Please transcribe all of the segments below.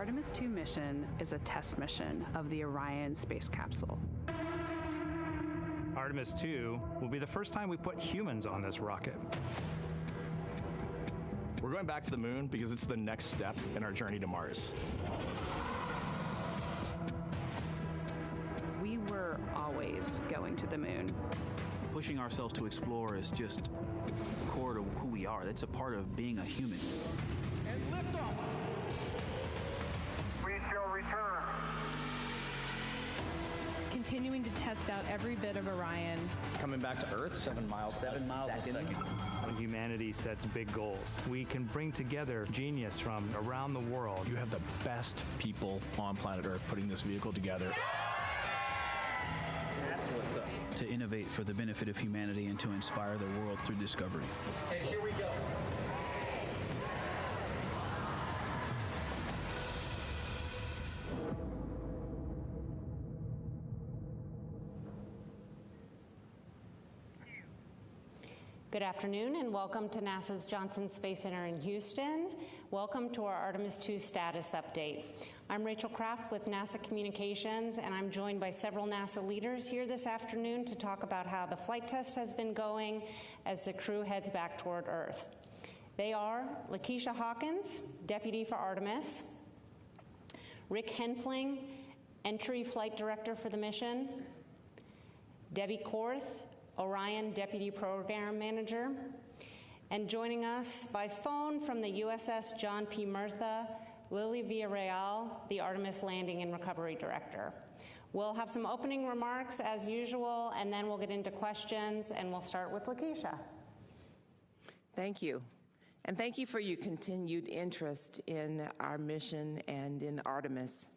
Artemis II mission is a test mission of the Orion space capsule. Artemis II will be the first time we put humans on this rocket. We're going back to the moon because it's the next step in our journey to Mars. We were always going to the moon. Pushing ourselves to explore is just core to who we are. That's a part of being a human. And liftoff. We shall return. Continuing to test out every bit of Orion. Coming back to Earth, 7 miles a second. When humanity sets big goals, we can bring together genius from around the world. You have the best people on planet Earth putting this vehicle together. That's what's up. To innovate for the benefit of humanity and to inspire the world through discovery. And here we go. Good afternoon and welcome to NASA's Johnson Space Center in Houston. Welcome to our Artemis II status update. I'm Rachel Kraft with NASA Communications, and I'm joined by several NASA leaders here this afternoon to talk about how the flight test has been going as the crew heads back toward Earth. They are Lakeisha Hawkins, Deputy for Artemis, Rick Henfling, Entry Flight Director for the mission, Debbie Korth, Orion Deputy Program Manager, and joining us by phone from the USS John P. Murtha, Lily Villarreal, the Artemis Landing and Recovery Director. We'll have some opening remarks as usual, and then we'll get into questions, and we'll start with Lakeisha. Thank you. And thank you for your continued interest in our mission and in Artemis.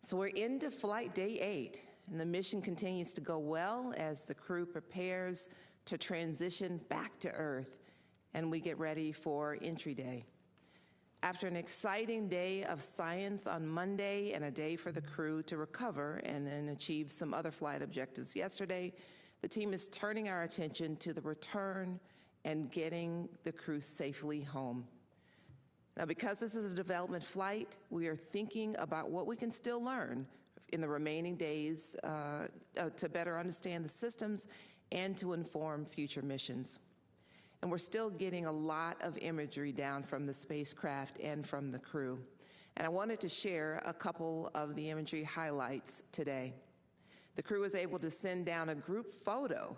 So we're into flight day 8. And the mission continues to go well as the crew prepares to transition back to Earth and we get ready for entry day. After an exciting day of science on Monday and a day for the crew to recover and then achieve some other flight objectives yesterday, the team is turning our attention to the return and getting the crew safely home. Now, because this is a development flight, we are thinking about what we can still learn in the remaining days to better understand the systems and to inform future missions. And we're still getting a lot of imagery down from the spacecraft and from the crew. And I wanted to share a couple of the imagery highlights today. The crew was able to send down a group photo,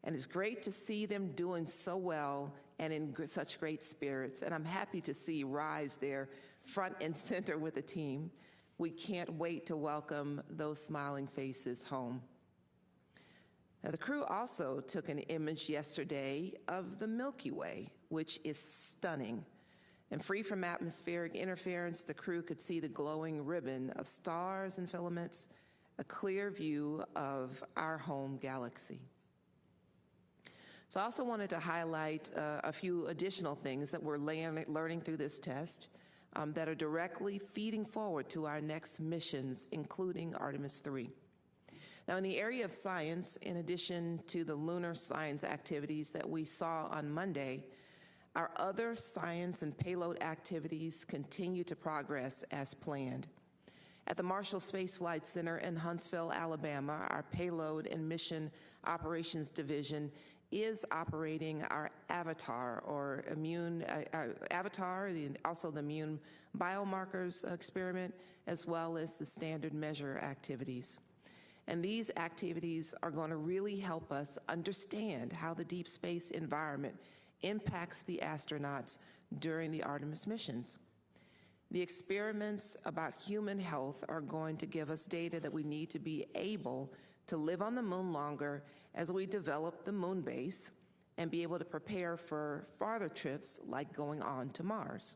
and it's great to see them doing so well and in such great spirits. And I'm happy to see Rise there front and center with the team. We can't wait to welcome those smiling faces home. Now, the crew also took an image yesterday of the Milky Way, which is stunning. And free from atmospheric interference, the crew could see the glowing ribbon of stars and filaments, a clear view of our home galaxy. So I also wanted to highlight a few additional things that we're learning through this test that are directly feeding forward to our next missions, including Artemis III. Now, in the area of science, in addition to the lunar science activities that we saw on Monday, our other science and payload activities continue to progress as planned. At the Marshall Space Flight Center in Huntsville, Alabama, our Payload and Mission Operations Division is operating our AVATAR, or also the immune biomarkers experiment, as well as the standard measure activities. And these activities are going to really help us understand how the deep space environment impacts the astronauts during the Artemis missions. The experiments about human health are going to give us data that we need to be able to live on the moon longer as we develop the moon base and be able to prepare for farther trips like going on to Mars.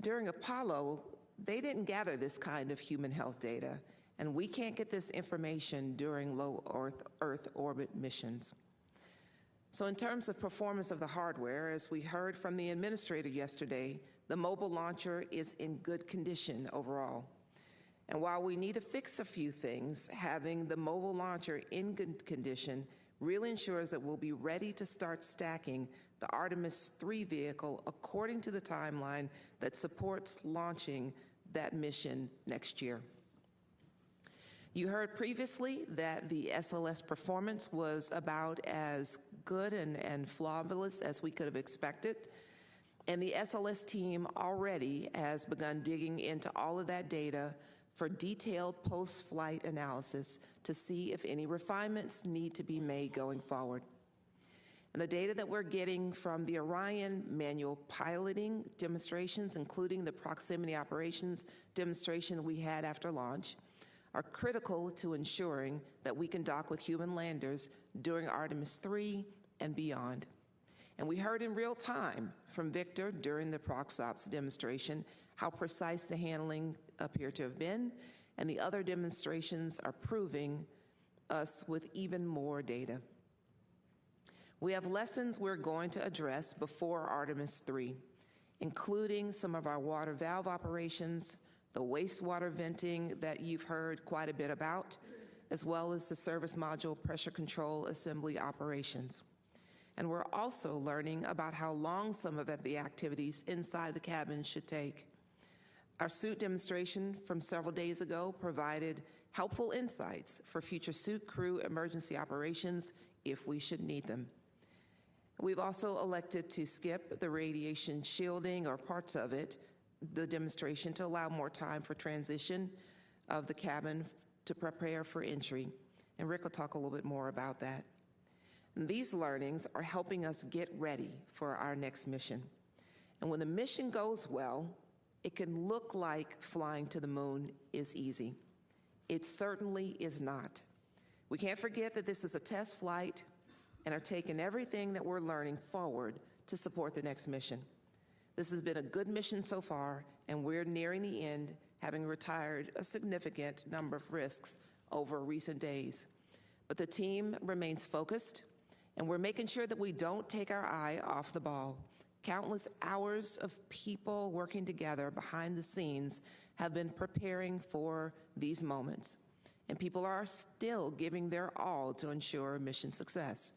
During Apollo, they didn't gather this kind of human health data, and we can't get this information during low Earth orbit missions. So in terms of performance of the hardware, as we heard from the administrator yesterday, the mobile launcher is in good condition overall. And while we need to fix a few things, having the mobile launcher in good condition really ensures that we'll be ready to start stacking the Artemis III vehicle according to the timeline that supports launching that mission next year. You heard previously that the SLS performance was about as good and flawless as we could have expected. And the SLS team already has begun digging into all of that data for detailed post-flight analysis to see if any refinements need to be made going forward. And the data that we're getting from the Orion manual piloting demonstrations, including the proximity operations demonstration we had after launch, are critical to ensuring that we can dock with human landers during Artemis 3 and beyond. And we heard in real time from Victor during the ProxOps demonstration how precise the handling appeared to have been, and the other demonstrations are proving us with even more data. We have lessons we're going to address before Artemis 3, including some of our water valve operations, the wastewater venting that you've heard quite a bit about, as well as the service module pressure control assembly operations. And we're also learning about how long some of the activities inside the cabin should take. Our suit demonstration from several days ago provided helpful insights for future suit crew emergency operations if we should need them. We've also elected to skip the radiation shielding or parts of it, the demonstration, to allow more time for transition of the cabin to prepare for entry. And Rick will talk a little bit more about that. And these learnings are helping us get ready for our next mission. And when the mission goes well, it can look like flying to the moon is easy. It certainly is not. We can't forget that this is a test flight and are taking everything that we're learning forward to support the next mission. This has been a good mission so far, and we're nearing the end, having retired a significant number of risks over recent days. But the team remains focused, and we're making sure that we don't take our eye off the ball. Countless hours of people working together behind the scenes have been preparing for these moments, and people are still giving their all to ensure mission success.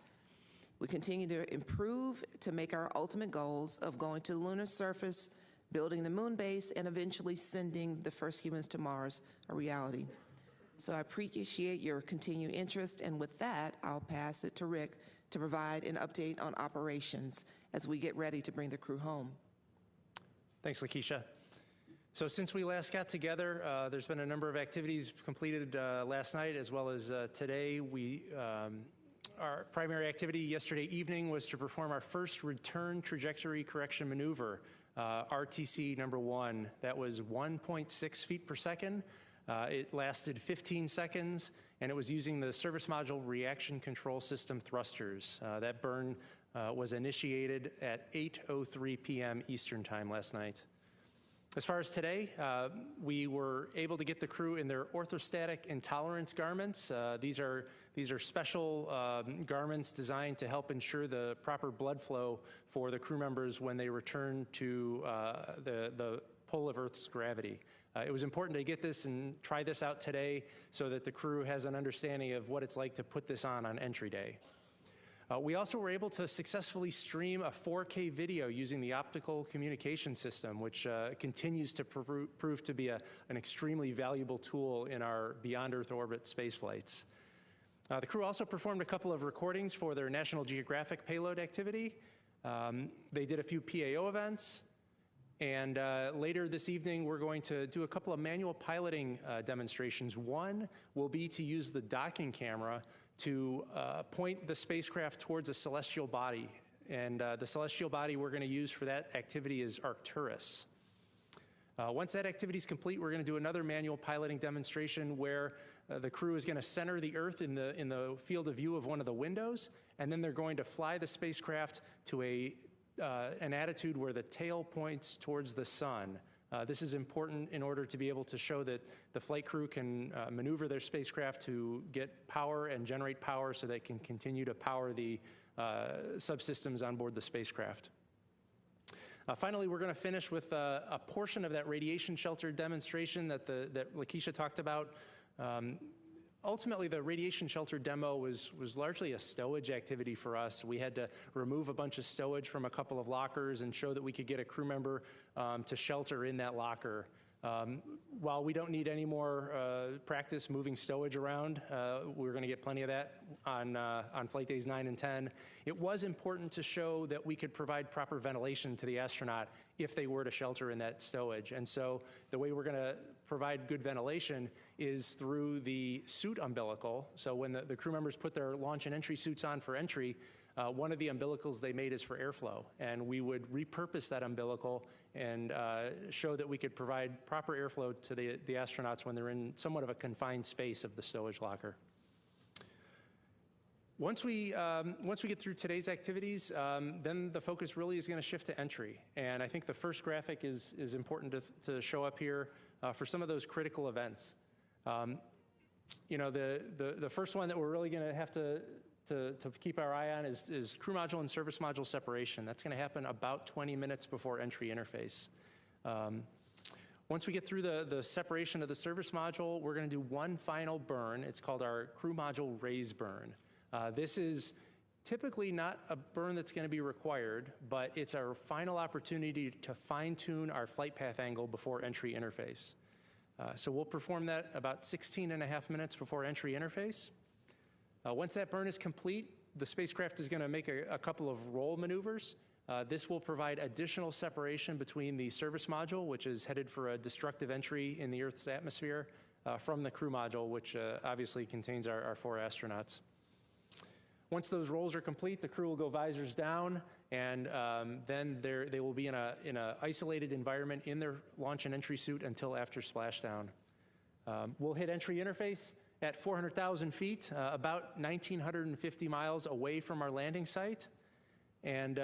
We continue to improve to make our ultimate goals of going to the lunar surface, building the moon base, and eventually sending the first humans to Mars a reality. So I appreciate your continued interest, and with that, I'll pass it to Rick to provide an update on operations as we get ready to bring the crew home. Thanks, Lakeisha. So since we last got together, there's been a number of activities completed last night as well as today. Our primary activity yesterday evening was to perform our first return trajectory correction maneuver, RTC number 1. That was 1.6 feet per second. It lasted 15 seconds, and it was using the service module reaction control system thrusters. That burn was initiated at 8:03 p.m. Eastern Time last night. As far as today, we were able to get the crew in their orthostatic intolerance garments. These are special garments designed to help ensure the proper blood flow for the crew members when they return to the pull of Earth's gravity. It was important to get this and try this out today so that the crew has an understanding of what it's like to put this on entry day. We also were able to successfully stream a 4K video using the optical communication system, which continues to prove to be an extremely valuable tool in our beyond Earth orbit space flights. The crew also performed a couple of recordings for their National Geographic payload activity. They did a few PAO events, and later this evening we're going to do a couple of manual piloting demonstrations. One will be to use the docking camera to point the spacecraft towards a celestial body. And the celestial body we're going to use for that activity is Arcturus. Once that activity is complete, we're going to do another manual piloting demonstration where the crew is going to center the Earth in the field of view of one of the windows, and then they're going to fly the spacecraft to an attitude where the tail points towards the sun. This is important in order to be able to show that the flight crew can maneuver their spacecraft to get power and generate power so they can continue to power the subsystems on board the spacecraft. Finally, we're going to finish with a portion of that radiation shelter demonstration that Lakeisha talked about. Ultimately, the radiation shelter demo was largely a stowage activity for us. We had to remove a bunch of stowage from a couple of lockers and show that we could get a crew member to shelter in that locker. While we don't need any more practice moving stowage around, we're going to get plenty of that on flight days 9 and 10. It was important to show that we could provide proper ventilation to the astronaut if they were to shelter in that stowage. And so the way we're going to provide good ventilation is through the suit umbilical. So when the crew members put their launch and entry suits on for entry, one of the umbilicals they made is for airflow, and we would repurpose that umbilical and show that we could provide proper airflow to the astronauts when they're in somewhat of a confined space of the stowage locker. Once we get through today's activities, then the focus really is going to shift to entry. And I think the first graphic is important to show up here for some of those critical events. You know, the first one that we're really going to have to keep our eye on is crew module and service module separation. That's going to happen about 20 minutes before entry interface. Once we get through the separation of the service module, we're going to do one final burn. It's called our crew module raise burn. This is typically not a burn that's going to be required, but it's our final opportunity to fine-tune our flight path angle before entry interface. So we'll perform that about 16.5 minutes before entry interface. Once that burn is complete, the spacecraft is going to make a couple of roll maneuvers. This will provide additional separation between the service module, which is headed for a destructive entry in the Earth's atmosphere, from the crew module, which obviously contains our 4 astronauts. Once those rolls are complete, the crew will go visors down, and then they will be in a isolated environment in their launch and entry suit until after splashdown. We'll hit entry interface at 400,000 feet, about 1,950 miles away from our landing site, and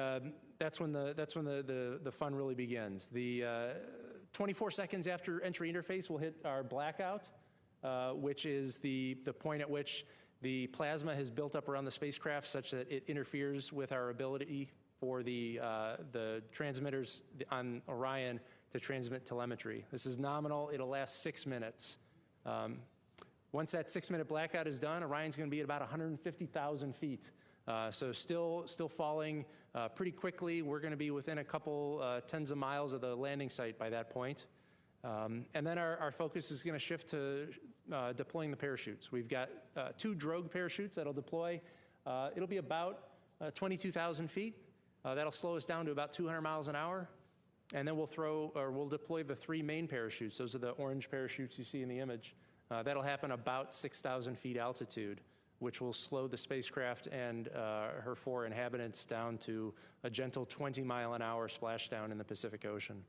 that's when the fun really begins. The 24 seconds after entry interface, we'll hit our blackout, which is the point at which the plasma has built up around the spacecraft such that it interferes with our ability for the transmitters on Orion to transmit telemetry. This is nominal. It'll last 6 minutes. Once that 6-minute blackout is done, Orion's going to be at about 150,000 feet. So still falling pretty quickly. We're going to be within a couple tens of miles of the landing site by that point. And then our focus is going to shift to deploying the parachutes. We've got 2 drogue parachutes that'll deploy. It'll be about 22,000 feet. That'll slow us down to about 200 miles an hour. And then we'll deploy the 3 main parachutes. Those are the orange parachutes you see in the image. That'll happen about 6,000 feet altitude, which will slow the spacecraft and her 4 inhabitants down to a gentle 20-mile-an-hour splashdown in the Pacific Ocean.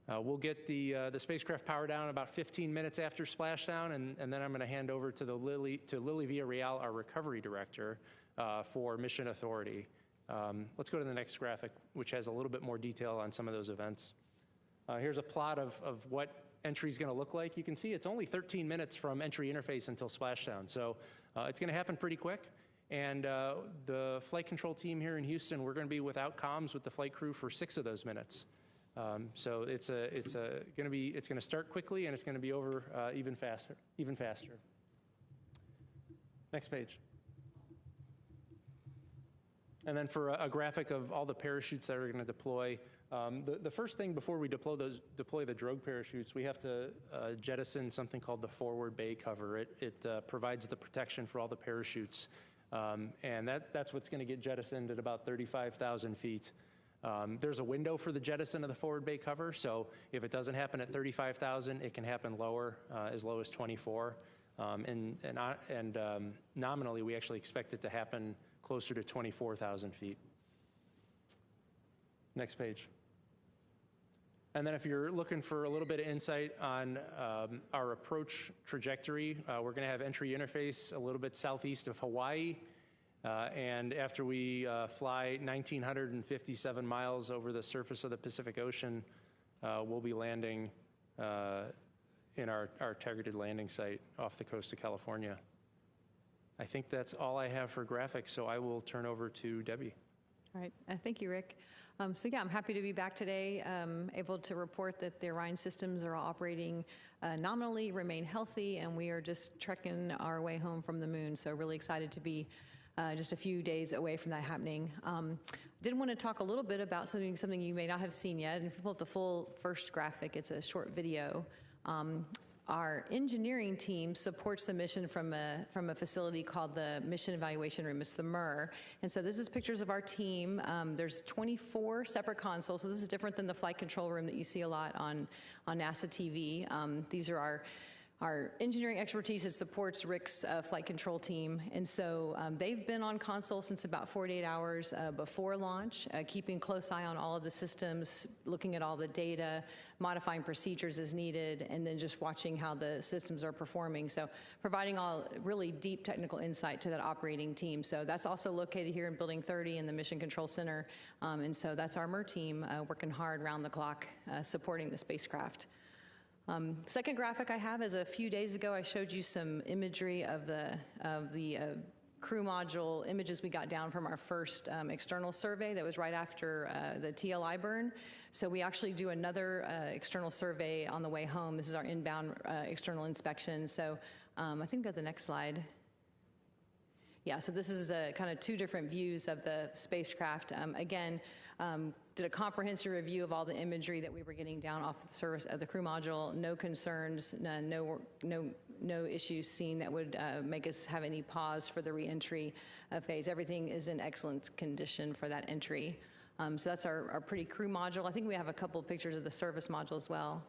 We'll get the spacecraft power down about 15 minutes after splashdown, and then I'm going to hand over to Lily Villarreal, our recovery director, for mission authority. Let's go to the next graphic, which has a little bit more detail on some of those events. Here's a plot of what entry is going to look like. You can see it's only 13 minutes from entry interface until splashdown, so it's going to happen pretty quick. And the flight control team here in Houston, we're going to be without comms with the flight crew for 6 of those minutes. So it's going to start quickly, and it's going to be over even faster. Next page. And then for a graphic of all the parachutes that are going to deploy, the first thing before we deploy the drogue parachutes, we have to jettison something called the forward bay cover. It provides the protection for all the parachutes, and that's what's going to get jettisoned at about 35,000 feet. There's a window for the jettison of the forward bay cover, so if it doesn't happen at 35,000, it can happen lower, as low as 24. And nominally, we actually expect it to happen closer to 24,000 feet. Next page. And then if you're looking for a little bit of insight on our approach trajectory, we're going to have entry interface a little bit southeast of Hawaii. And after we fly 1,957 miles over the surface of the Pacific Ocean, we'll be landing in our targeted landing site off the coast of California. I think that's all I have for graphics, so I will turn over to Debbie. All right, thank you, Rick. So yeah, I'm happy to be back today, able to report that the Orion systems are all operating nominally, remain healthy, and we are just trekking our way home from the moon. So really excited to be just a few days away from that happening. Did want to talk a little bit about something you may not have seen yet. And if you pull up the full first graphic, it's a short video. Our engineering team supports the mission from a facility called the Mission Evaluation Room. It's the MIR. And so this is pictures of our team. There's 24 separate consoles, so this is different than the flight control room that you see a lot on NASA TV. These are our engineering expertise that supports Rick's flight control team. And so they've been on console since about 48 hours before launch, keeping a close eye on all of the systems, looking at all the data, modifying procedures as needed, and then just watching how the systems are performing. So providing all really deep technical insight to that operating team. So that's also located here in Building 30 in the Mission Control Center. And so that's our MIR team working hard around the clock supporting the spacecraft. Second graphic I have is a few days ago I showed you some imagery of the crew module images we got down from our first external survey that was right after the TLI burn. So we actually do another external survey on the way home. This is our inbound external inspection. So I think go to the next slide. Yeah, so this is kind of two different views of the spacecraft. Again, did a comprehensive review of all the imagery that we were getting down off the surface of the crew module. No concerns, no issues seen that would make us have any pause for the reentry phase. Everything is in excellent condition for that entry. So that's our pretty crew module. I think we have a couple of pictures of the service module as well.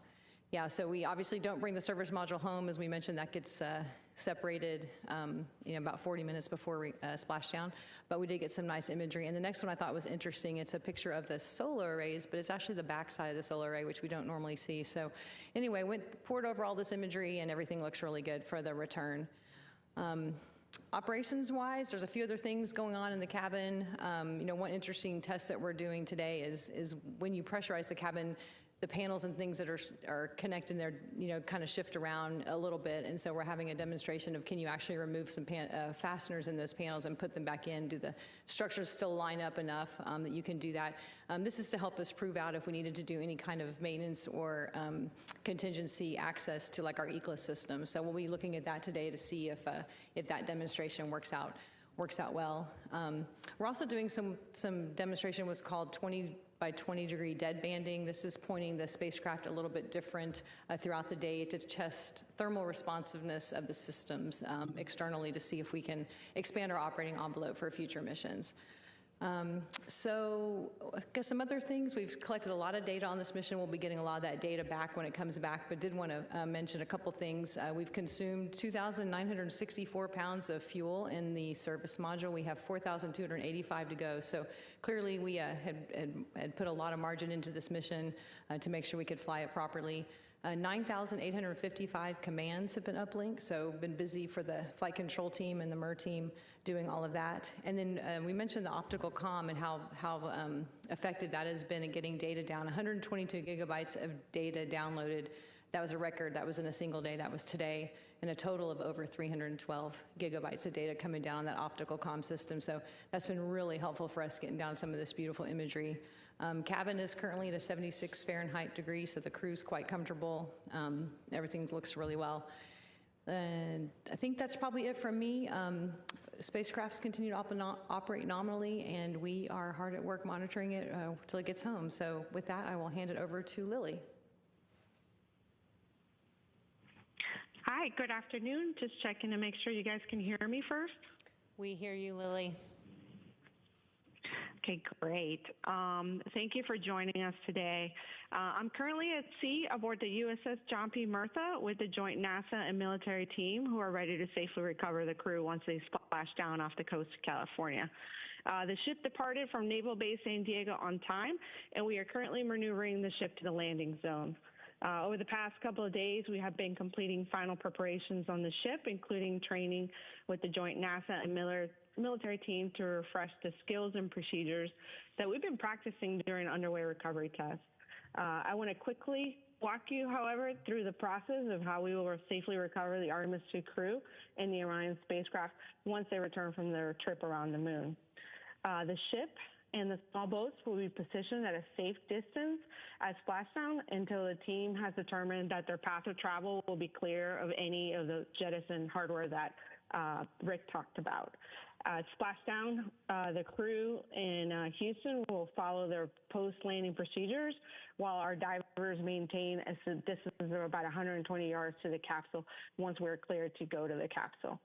Yeah, so we obviously don't bring the service module home. As we mentioned, that gets separated about 40 minutes before splashdown, but we did get some nice imagery. And the next one I thought was interesting. It's a picture of the solar arrays, but it's actually the backside of the solar array, which we don't normally see. So anyway, poured over all this imagery, and everything looks really good for the return. Operations-wise, there's a few other things going on in the cabin. One interesting test that we're doing today is when you pressurize the cabin, the panels and things that are connected there, kind of shift around a little bit. And so we're having a demonstration of can you actually remove some fasteners in those panels and put them back in? Do the structures still line up enough that you can do that? This is to help us prove out if we needed to do any kind of maintenance or contingency access to like our ECLA system. So we'll be looking at that today to see if that demonstration works out well. We're also doing some demonstration what's called 20 by 20 degree dead banding. This is pointing the spacecraft a little bit different throughout the day to test thermal responsiveness of the systems externally to see if we can expand our operating envelope for future missions. So I guess some other things, we've collected a lot of data on this mission. We'll be getting a lot of that data back when it comes back, but did want to mention a couple things. We've consumed 2,964 pounds of fuel in the service module. We have 4,285 to go. So clearly we had put a lot of margin into this mission to make sure we could fly it properly. 9,855 commands have been uplinked, so been busy for the flight control team and the MIR team doing all of that. And then we mentioned the optical comm and how effective that has been in getting data down. 122 gigabytes of data downloaded. That was a record. That was in a single day. That was today. And a total of over 312 gigabytes of data coming down on that optical comm system. So that's been really helpful for us getting down some of this beautiful imagery. Cabin is currently at a 76 Fahrenheit degree, so the crew's quite comfortable. Everything looks really well. And I think that's probably it from me. Spacecrafts continue to operate nominally, and we are hard at work monitoring it until it gets home. So with that, I will hand it over to Lily. Hi, good afternoon. Just checking to make sure you guys can hear me first. We hear you, Lily. Okay, great. Thank you for joining us today. I'm currently at sea aboard the USS John P. Murtha with the joint NASA and military team who are ready to safely recover the crew once they splash down off the coast of California. The ship departed from Naval Base San Diego on time, and we are currently maneuvering the ship to the landing zone. Over the past couple of days, we have been completing final preparations on the ship, including training with the joint NASA and military team to refresh the skills and procedures that we've been practicing during underway recovery tests. I want to quickly walk you, however, through the process of how we will safely recover the Artemis II crew and the Orion spacecraft once they return from their trip around the moon. The ship and the small boats will be positioned at a safe distance at splashdown until the team has determined that their path of travel will be clear of any of the jettison hardware that Rick talked about. Splashdown, the crew in Houston will follow their post-landing procedures while our divers maintain a distance of about 120 yards to the capsule once we're cleared to go to the capsule.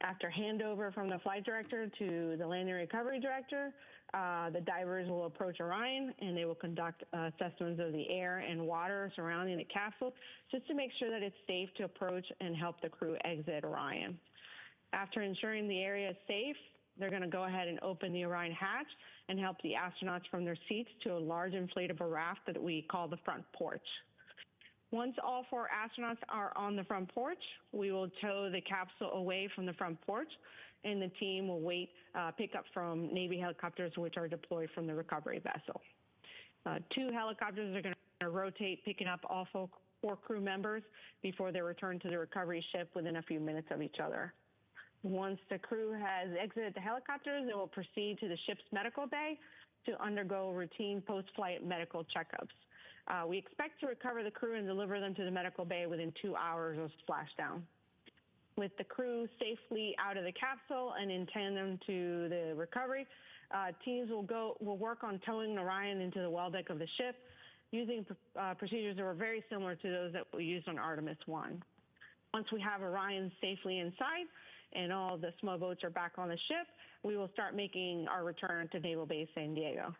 After handover from the flight director to the landing recovery director, the divers will approach Orion and they will conduct assessments of the air and water surrounding the capsule just to make sure that it's safe to approach and help the crew exit Orion. After ensuring the area is safe, they're going to go ahead and open the Orion hatch and help the astronauts from their seats to a large inflatable raft that we call the front porch. Once all 4 astronauts are on the front porch, we will tow the capsule away from the front porch, and the team will pick up from Navy helicopters, which are deployed from the recovery vessel. 2 helicopters are going to rotate, picking up all 4 crew members before they return to the recovery ship within a few minutes of each other. Once the crew has exited the helicopters, they will proceed to the ship's medical bay to undergo routine post-flight medical checkups. We expect to recover the crew and deliver them to the medical bay within 2 hours of splashdown. With the crew safely out of the capsule and in tandem to the recovery, teams will work on towing Orion into the well deck of the ship using procedures that were very similar to those that we used on Artemis 1. Once we have Orion safely inside and all the small boats are back on the ship, we will start making our return to Naval Base San Diego.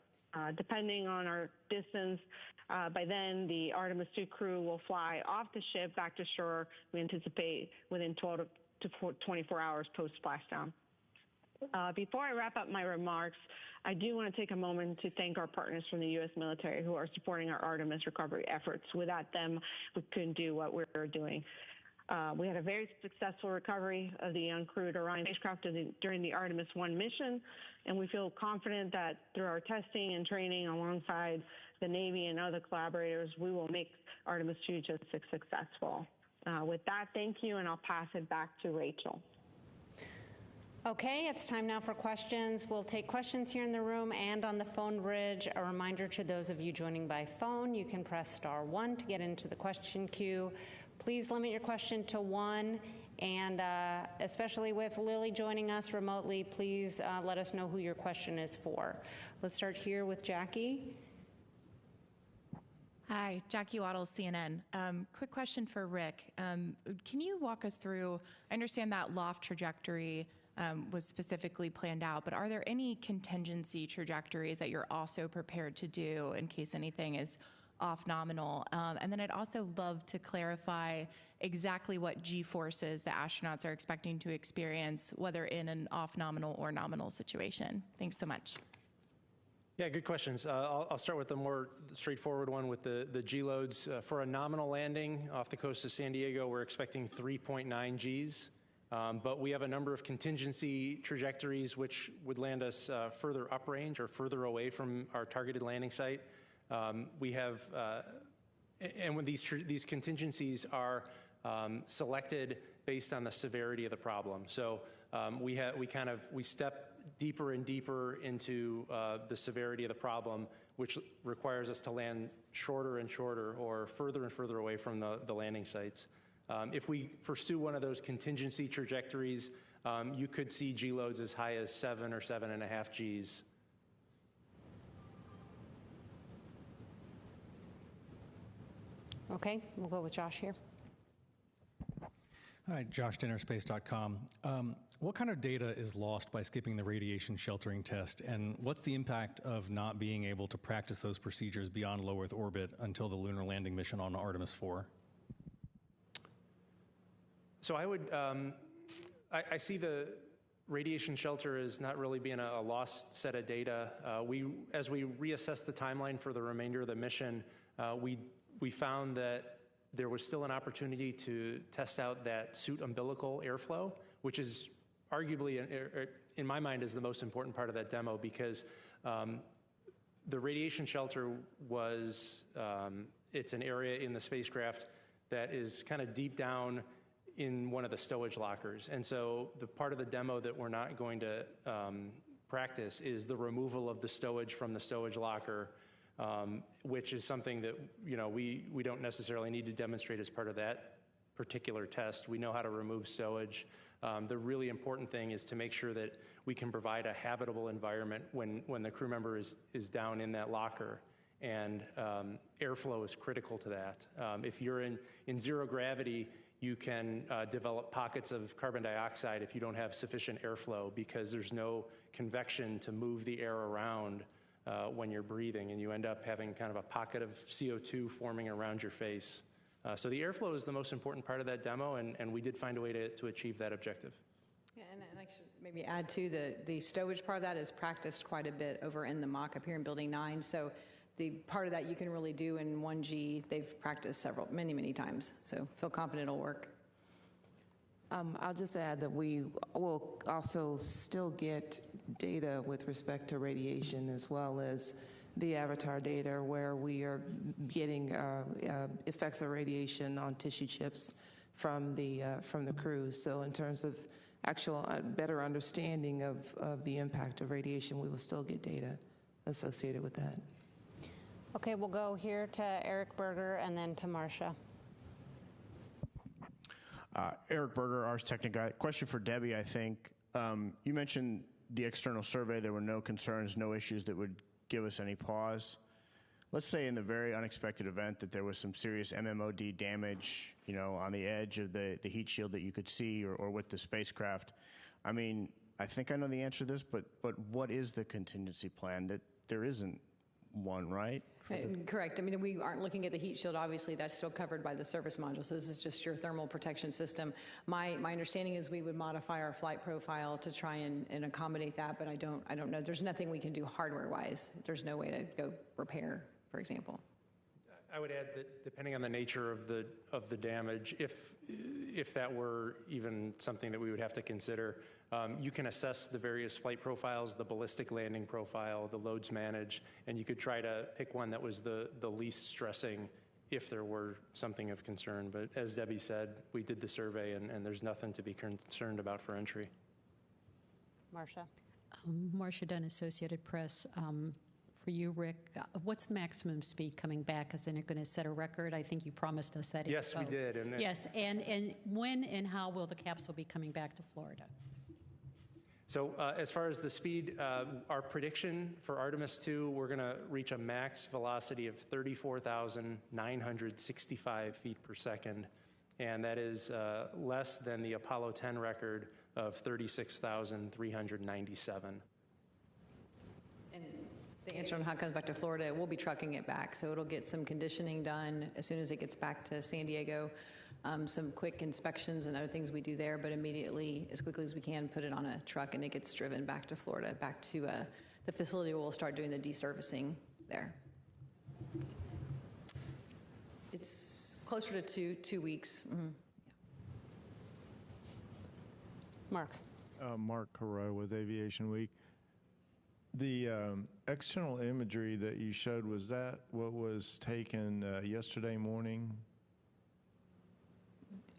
Depending on our distance, by then the Artemis 2 crew will fly off the ship back to shore, we anticipate within 12 to 24 hours post-splashdown. Before I wrap up my remarks, I do want to take a moment to thank our partners from the U.S. military who are supporting our Artemis recovery efforts. Without them, we couldn't do what we're doing. We had a very successful recovery of the uncrewed Orion spacecraft during the Artemis 1 mission, and we feel confident that through our testing and training alongside the Navy and other collaborators, we will make Artemis 2 just as successful. With that, thank you, and I'll pass it back to Rachel. Okay, it's time now for questions. We'll take questions here in the room and on the phone bridge. A reminder to those of you joining by phone, you can press *1 to get into the question queue. Please limit your question to 1, and especially with Lily joining us remotely, please let us know who your question is for. Let's start here with Jackie. Hi, Jackie Waddles, CNN. Quick question for Rick. Can you walk us through, I understand that loft trajectory was specifically planned out, but are there any contingency trajectories that you're also prepared to do in case anything is off nominal? And then I'd also love to clarify exactly what G-forces the astronauts are expecting to experience, whether in an off nominal or nominal situation. Thanks so much. Yeah, good questions. I'll start with the more straightforward one with the G-loads. For a nominal landing off the coast of San Diego, we're expecting 3.9 Gs. But we have a number of contingency trajectories which would land us further uprange or further away from our targeted landing site. We have, and when these contingencies are selected based on the severity of the problem. So we step deeper and deeper into the severity of the problem, which requires us to land shorter and shorter or further and further away from the landing sites. If we pursue one of those contingency trajectories, you could see G-loads as high as 7 or 7.5 Gs. Okay, we'll go with Josh here. Hi, Josh, dinnerspace.com. What kind of data is lost by skipping the radiation sheltering test, and what's the impact of not being able to practice those procedures beyond low Earth orbit until the lunar landing mission on Artemis 4? So I would, I see the radiation shelter as not really being a lost set of data. As we reassess the timeline for the remainder of the mission, we found that there was still an opportunity to test out that suit umbilical airflow, which is arguably, in my mind, is the most important part of that demo, because the radiation shelter was, it's an area in the spacecraft that is kind of deep down in one of the stowage lockers. And so the part of the demo that we're not going to practice is the removal of the stowage from the stowage locker, which is something that we don't necessarily need to demonstrate as part of that particular test. We know how to remove stowage. The really important thing is to make sure that we can provide a habitable environment when the crew member is down in that locker. And airflow is critical to that. If you're in zero gravity, you can develop pockets of carbon dioxide if you don't have sufficient airflow, because there's no convection to move the air around when you're breathing, and you end up having kind of a pocket of CO2 forming around your face. So the airflow is the most important part of that demo, and we did find a way to achieve that objective. Yeah, and I should maybe add too, the stowage part of that is practiced quite a bit over in the mock up here in Building 9. So the part of that you can really do in 1G. They've practiced many times, so feel confident it'll work. I'll just add that we will also still get data with respect to radiation, as well as the avatar data, where we are getting effects of radiation on tissue chips from the crews. So in terms of actual better understanding of the impact of radiation, we will still get data associated with that. Okay, we'll go here to Eric Berger and then to Marcia. Eric Berger, Ars Technica. Question for Debbie, I think. You mentioned the external survey. There were no concerns, no issues that would give us any pause. Let's say in the very unexpected event that there was some serious MMOD damage, on the edge of the heat shield that you could see, or with the spacecraft. I mean, I think I know the answer to this, but what is the contingency plan? That there isn't one, right? Correct. I mean, we aren't looking at the heat shield. Obviously, that's still covered by the service module. So this is just your thermal protection system. My understanding is we would modify our flight profile to try and accommodate that, but I don't know. There's nothing we can do hardware-wise. There's no way to go repair, for example. I would add that depending on the nature of the damage, if that were even something that we would have to consider, you can assess the various flight profiles, the ballistic landing profile, the loads managed, and you could try to pick one that was the least stressing if there were something of concern. But as Debbie said, we did the survey, and there's nothing to be concerned about for entry. Marcia. Marcia Dunn, Associated Press. For you, Rick, what's the maximum speed coming back? Is it going to set a record? I think you promised us that. Yes, we did. Yes, and when and how will the capsule be coming back to Florida? So as far as the speed, our prediction for Artemis 2, we're going to reach a max velocity of 34,965 feet per second, and that is less than the Apollo 10 record of 36,397. And the answer on how it comes back to Florida, we'll be trucking it back. So it'll get some conditioning done as soon as it gets back to San Diego, some quick inspections and other things we do there, but immediately, as quickly as we can, put it on a truck and it gets driven back to Florida, back to the facility where we'll start doing the deservicing there. It's closer to two weeks. Mm-hmm. Mark. Mark Carroy with Aviation Week. The external imagery that you showed, was that what was taken yesterday morning?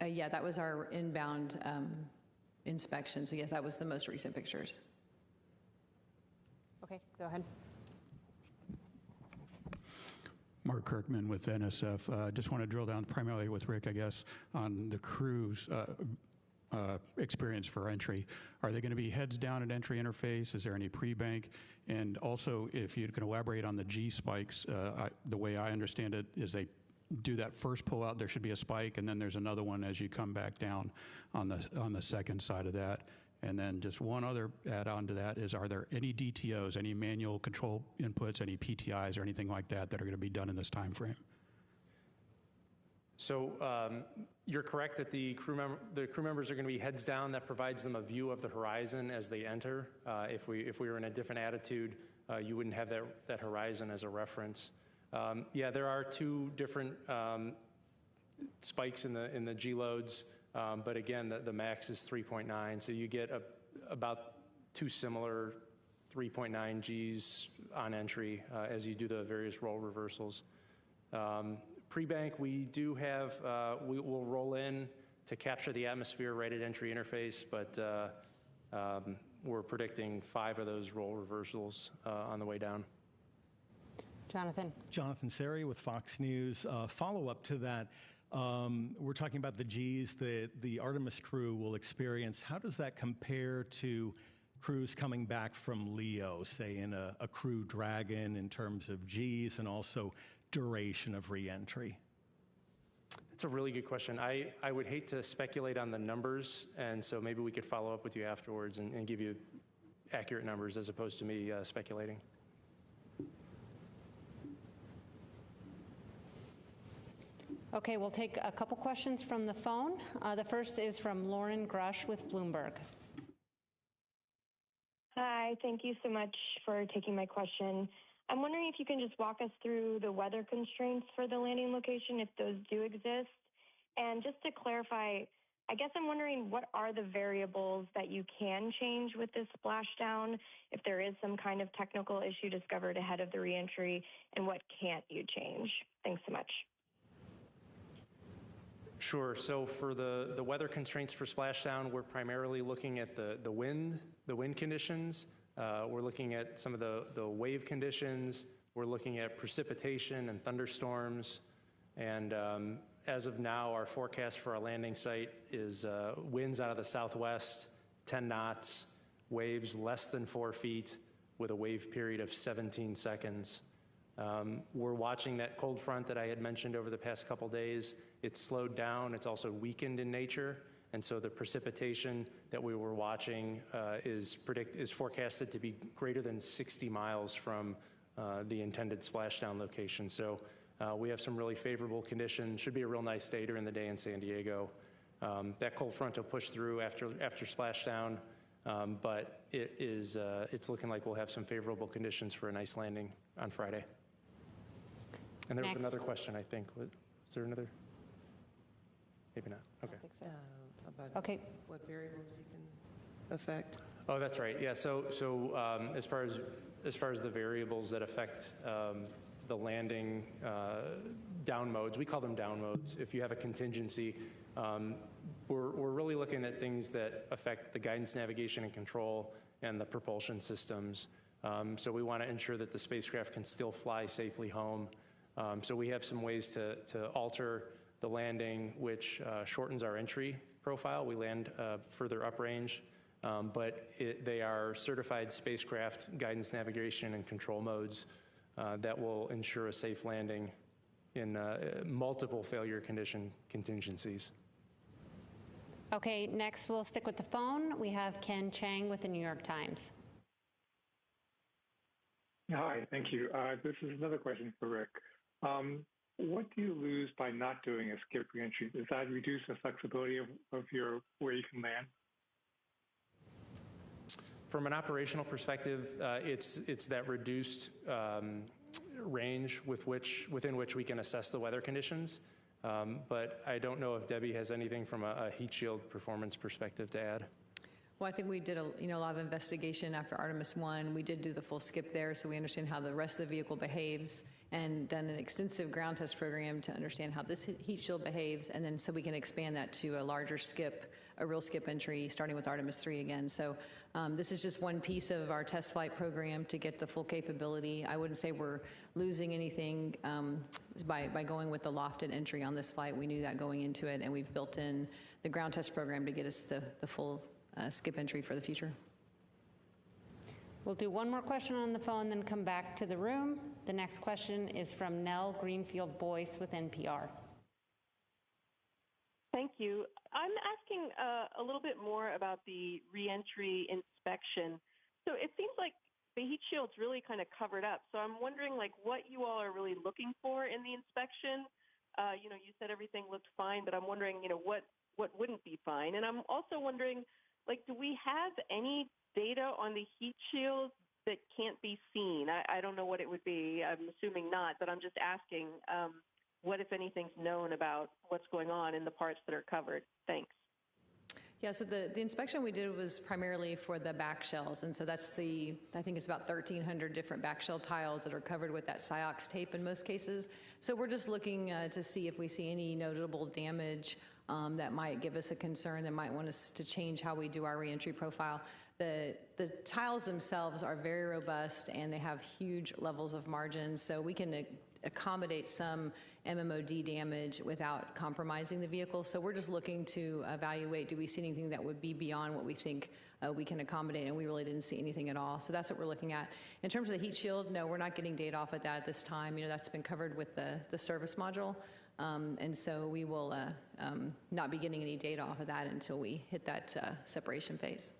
Yeah, that was our inbound inspection. So yes, that was the most recent pictures. Okay, go ahead. Mark Kirkman with NSF. Just want to drill down primarily with Rick, I guess, on the crew's experience for entry. Are they going to be heads down at entry interface? Is there any pre-bank? And also, if you can elaborate on the G spikes, the way I understand it is they do that first pull out, there should be a spike, and then there's another one as you come back down on the second side of that. And then just one other add-on to that is, are there any DTOs, any manual control inputs, any PTIs or anything like that that are going to be done in this time frame? So you're correct that the crew members are going to be heads down. That provides them a view of the horizon as they enter. If we were in a different attitude, you wouldn't have that horizon as a reference. Yeah, there are two different spikes in the G loads, but again, the max is 3.9, so you get about two similar 3.9 Gs on entry as you do the various roll reversals. Pre-bank, we do have, we will roll in to capture the atmosphere right at entry interface, but We're predicting 5 of those roll reversals on the way down. Jonathan. Jonathan Seri with Fox News. Follow-up to that, we're talking about the Gs that the Artemis crew will experience. How does that compare to crews coming back from LEO, say in a Crew Dragon, in terms of Gs and also duration of reentry? That's a really good question. I would hate to speculate on the numbers, and so maybe we could follow up with you afterwards and give you accurate numbers as opposed to me speculating. Okay, we'll take a couple questions from the phone. The first is from Lauren Grush with Bloomberg. Hi, thank you so much for taking my question. I'm wondering if you can just walk us through the weather constraints for the landing location, if those do exist. And just to clarify, I guess I'm wondering what are the variables that you can change with this splashdown if there is some kind of technical issue discovered ahead of the reentry, and what can't you change? Thanks so much. Sure. So for the weather constraints for splashdown, we're primarily looking at the wind conditions. We're looking at some of the wave conditions. We're looking at precipitation and thunderstorms. And as of now, our forecast for our landing site is winds out of the southwest, 10 knots, waves less than 4 feet with a wave period of 17 seconds. We're watching that cold front that I had mentioned over the past couple days. It's slowed down. It's also weakened in nature. And so the precipitation that we were watching is forecasted to be greater than 60 miles from the intended splashdown location. So we have some really favorable conditions. Should be a real nice day during the day in San Diego. That cold front will push through after splashdown, but it's looking like we'll have some favorable conditions for a nice landing on Friday. And there was another question, I think. Was there another? Maybe not. Okay. I think so. About okay. What variables you can affect? Oh, that's right. Yeah. So as far as the variables that affect the landing down modes, we call them down modes. If you have a contingency, we're really looking at things that affect the guidance, navigation, and control, and the propulsion systems. So we want to ensure that the spacecraft can still fly safely home. So we have some ways to alter the landing, which shortens our entry profile. We land further uprange, but they are certified spacecraft guidance, navigation, and control modes that will ensure a safe landing in multiple failure condition contingencies. Okay, next we'll stick with the phone. We have Ken Chang with the New York Times. Hi, thank you. This is another question for Rick. What do you lose by not doing a skip reentry? Does that reduce the flexibility of where you can land? From an operational perspective, it's that reduced range within which we can assess the weather conditions. But I don't know if Debbie has anything from a heat shield performance perspective to add. Well, I think we did a lot of investigation after Artemis 1. We did do the full skip there, so we understand how the rest of the vehicle behaves, and done an extensive ground test program to understand how this heat shield behaves, and then so we can expand that to a larger skip, a real skip entry, starting with Artemis 3 again. So this is just one piece of our test flight program to get the full capability. I wouldn't say we're losing anything by going with the lofted entry on this flight. We knew that going into it, and we've built in the ground test program to get us the full skip entry for the future. We'll do one more question on the phone, then come back to the room. The next question is from Nell Greenfield-Boyce with NPR. Thank you. I'm asking a little bit more about the reentry inspection. So it seems like the heat shield's really kind of covered up. So I'm wondering, like, what you all are really looking for in the inspection. You said everything looked fine, but I'm wondering, what wouldn't be fine. And I'm also wondering, like, do we have any data on the heat shields that can't be seen? I don't know what it would be. I'm assuming not, but I'm just asking what, if anything's known about what's going on in the parts that are covered. Thanks. Yeah, so the inspection we did was primarily for the back shells, and so that's I think it's about 1,300 different back shell tiles that are covered with that Ciox tape in most cases. So we're just looking to see if we see any notable damage that might give us a concern, that might want us to change how we do our reentry profile. The tiles themselves are very robust and they have huge levels of margin, so we can accommodate some MMOD damage without compromising the vehicle. So we're just looking to evaluate, do we see anything that would be beyond what we think we can accommodate, and we really didn't see anything at all. So that's what we're looking at. In terms of the heat shield, no, we're not getting data off of that at this time. That's been covered with the service module. And so we will not be getting any data off of that until we hit that separation phase.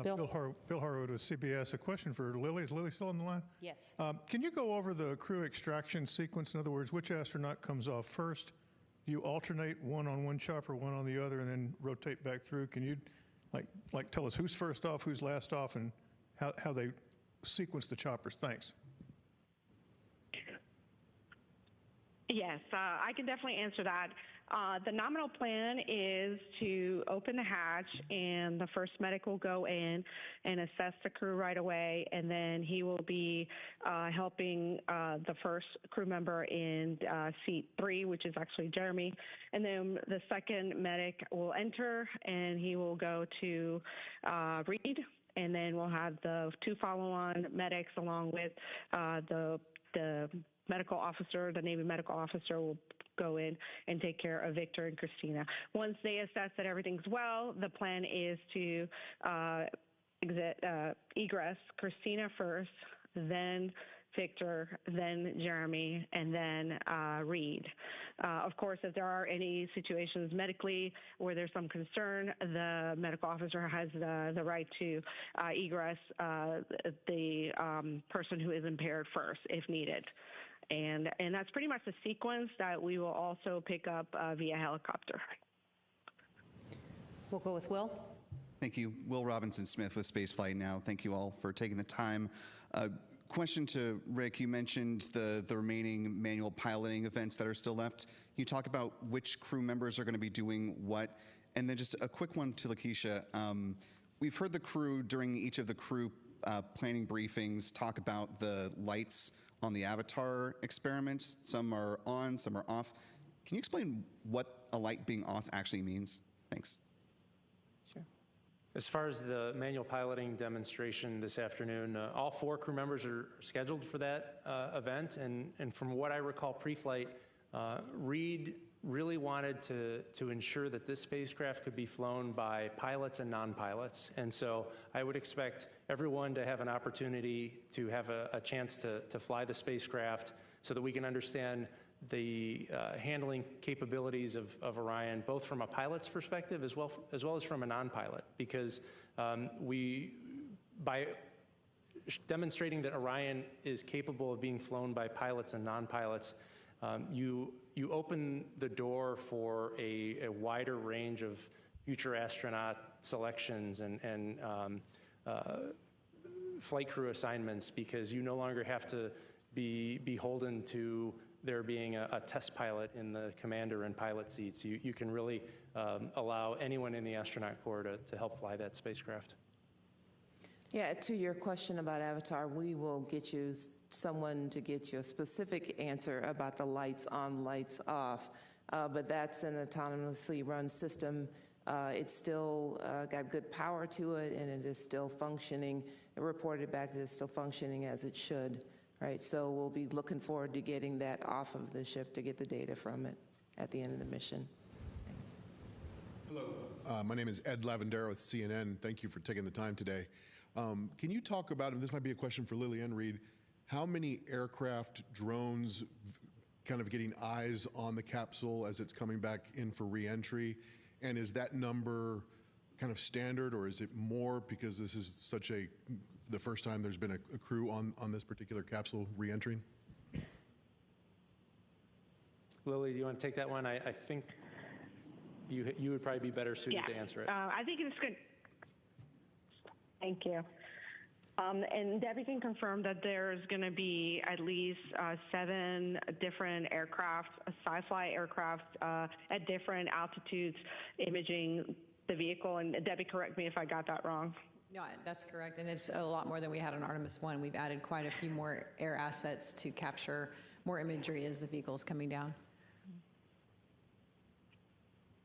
Bill Harwood with CBS. A question for Lily. Is Lily still on the line? Yes. Can you go over the crew extraction sequence? In other words, which astronaut comes off first? Do you alternate one on one chopper, one on the other, and then rotate back through? Can you like tell us who's first off, who's last off, and how they sequence the choppers? Thanks. Yes, I can definitely answer that. The nominal plan is to open the hatch, and the first medic will go in and assess the crew right away, and then he will be helping the first crew member in seat 3, which is actually Jeremy. And then the second medic will enter, and he will go to Reed, and then we'll have the 2 follow-on medics along with the medical officer. The Navy medical officer will go in and take care of Victor and Christina. Once they assess that everything's well, the plan is to egress Christina first, then Victor, then Jeremy, and then Reed. Of course, if there are any situations medically where there's some concern, the medical officer has the right to egress the person who is impaired first if needed. And that's pretty much the sequence that we will also pick up via helicopter. We'll go with Will. Thank you. Will Robinson-Smith with Spaceflight Now. Thank you all for taking the time. Question to Rick. You mentioned the remaining manual piloting events that are still left. Can you talk about which crew members are going to be doing what? And then just a quick one to Lakeisha. We've heard the crew during each of the crew planning briefings talk about the lights on the Avatar experiments. Some are on, some are off. Can you explain what a light being off actually means? Thanks. Sure. As far as the manual piloting demonstration this afternoon, all 4 crew members are scheduled for that event. And from what I recall pre-flight, Reed really wanted to ensure that this spacecraft could be flown by pilots and non-pilots. And so I would expect everyone to have an opportunity to have a chance to fly the spacecraft so that we can understand the handling capabilities of Orion, both from a pilot's perspective as well as from a non-pilot, because by demonstrating that Orion is capable of being flown by pilots and non-pilots, you open the door for a wider range of future astronaut selections and flight crew assignments, because you no longer have to be beholden to there being a test pilot in the commander and pilot seats. You can really allow anyone in the astronaut corps to help fly that spacecraft. Yeah, to your question about Avatar, we will get you someone to get you a specific answer about the lights on, lights off, but that's an autonomously run system. It's still got good power to it, and it is still functioning. It reported back that it's still functioning as it should, right? So we'll be looking forward to getting that off of the ship to get the data from it at the end of the mission. Thanks. Hello, my name is Ed Lavendera with CNN. Thank you for taking the time today. Can you talk about, and this might be a question for Lily and Reed, how many aircraft, drones, kind of getting eyes on the capsule as it's coming back in for re-entry? And is that number kind of standard, or is it more because this is the first time there's been a crew on this particular capsule re-entering? Lily, do you want to take that one? I think you would probably be better suited to answer it. I think it's good. Thank you. And Debbie can confirm that there's going to be at least 7 different aircraft, sci-fi aircraft at different altitudes imaging the vehicle. And Debbie, correct me if I got that wrong. No, that's correct. And it's a lot more than we had on Artemis 1. We've added quite a few more air assets to capture more imagery as the vehicle is coming down.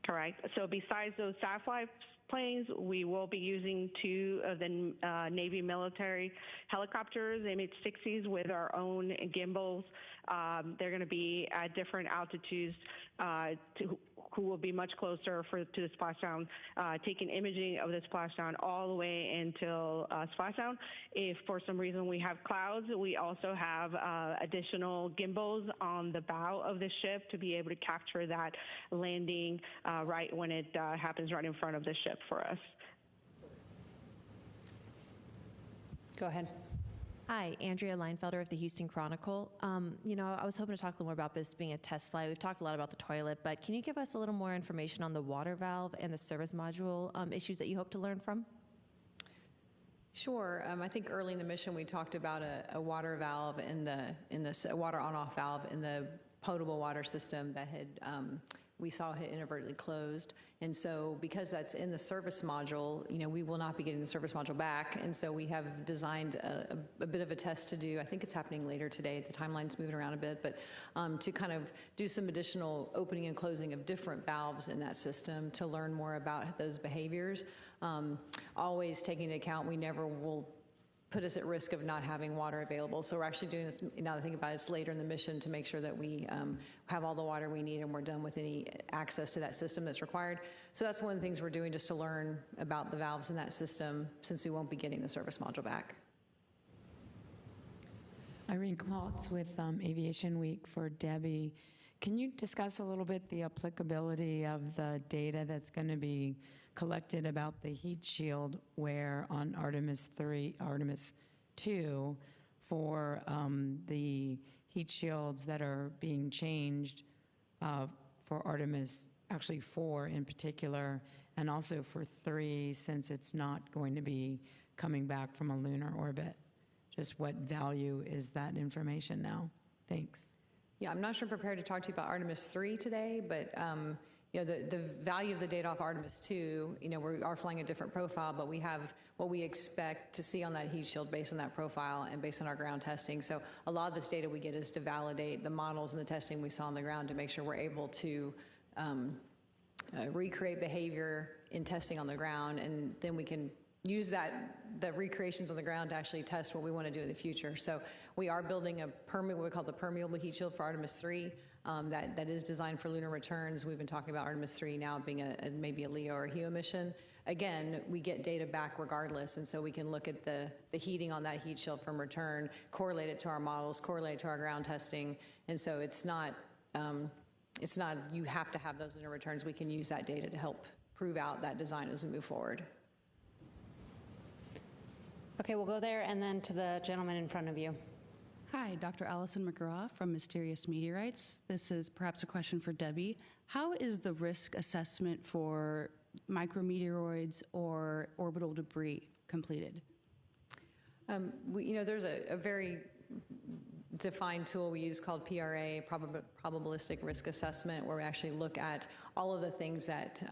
Correct. So besides those SAF planes, we will be using 2 of the Navy military helicopters, MH-60s, with our own gimbals. They're going to be at different altitudes who will be much closer to the splashdown, taking imaging of the splashdown all the way until splashdown. If for some reason we have clouds, we also have additional gimbals on the bow of the ship to be able to capture that landing right when it happens right in front of the ship for us. Go ahead. Hi, Andrea Leinfelder of the Houston Chronicle. I was hoping to talk a little more about this being a test flight. We've talked a lot about the toilet, but can you give us a little more information on the water valve and the service module issues that you hope to learn from? Sure. I think early in the mission we talked about a water valve in the water on-off valve in the potable water system that had we saw had inadvertently closed. And so because that's in the service module, we will not be getting the service module back. And so we have designed a bit of a test to do. I think it's happening later today. The timeline's moving around a bit, but to kind of do some additional opening and closing of different valves in that system to learn more about those behaviors. Always taking into account we never will put us at risk of not having water available. So we're actually doing this, now that I think about it, it's later in the mission to make sure that we have all the water we need and we're done with any access to that system that's required. So that's one of the things we're doing just to learn about the valves in that system since we won't be getting the service module back. Irene Klotz with Aviation Week for Debbie. Can you discuss a little bit the applicability of the data that's going to be collected about the heat shield wear on Artemis 2 for the heat shields that are being changed for Artemis, actually 4 in particular, and also for 3 since it's not going to be coming back from a lunar orbit? Just what value is that information now? Thanks. Yeah, I'm not sure I'm prepared to talk to you about Artemis 3 today, but the value of the data off Artemis 2, we are flying a different profile, but we have what we expect to see on that heat shield based on that profile and based on our ground testing. So a lot of this data we get is to validate the models and the testing we saw on the ground to make sure we're able to recreate behavior in testing on the ground, and then we can use the recreations on the ground to actually test what we want to do in the future. So we are building what we call the permeable heat shield for Artemis 3. That is designed for lunar returns. We've been talking about Artemis 3 now being maybe a LEO or a HEO mission. Again, we get data back regardless, and so we can look at the heating on that heat shield from return, correlate it to our models, correlate it to our ground testing, and so it's not you have to have those lunar returns. We can use that data to help prove out that design as we move forward. Okay, we'll go there and then to the gentleman in front of you. Hi, Dr. Allison McGraw from Mysterious Meteorites. This is perhaps a question for Debbie. How is the risk assessment for micrometeoroids or orbital debris completed? There's a very defined tool we use called PRA, probabilistic risk assessment, where we actually look at all of the things that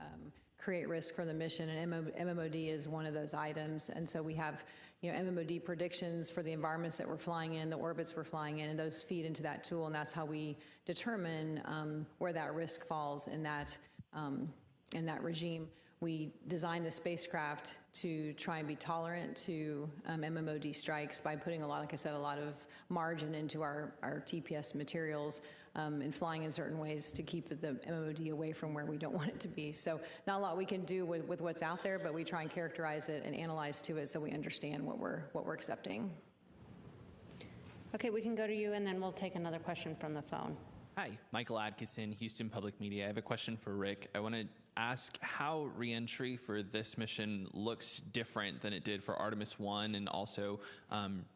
create risk for the mission, and MMOD is one of those items. And so we have MMOD predictions for the environments that we're flying in, the orbits we're flying in, and those feed into that tool, and that's how we determine where that risk falls in that regime. We designed the spacecraft to try and be tolerant to MMOD strikes by putting a lot of margin into our TPS materials and flying in certain ways to keep the MMOD away from where we don't want it to be. So not a lot we can do with what's out there, but we try and characterize it and analyze to it so we understand what we're accepting. Okay, we can go to you, and then we'll take another question from the phone. Hi, Michael Adkisson, Houston Public Media. I have a question for Rick. I want to ask how reentry for this mission looks different than it did for Artemis 1 and also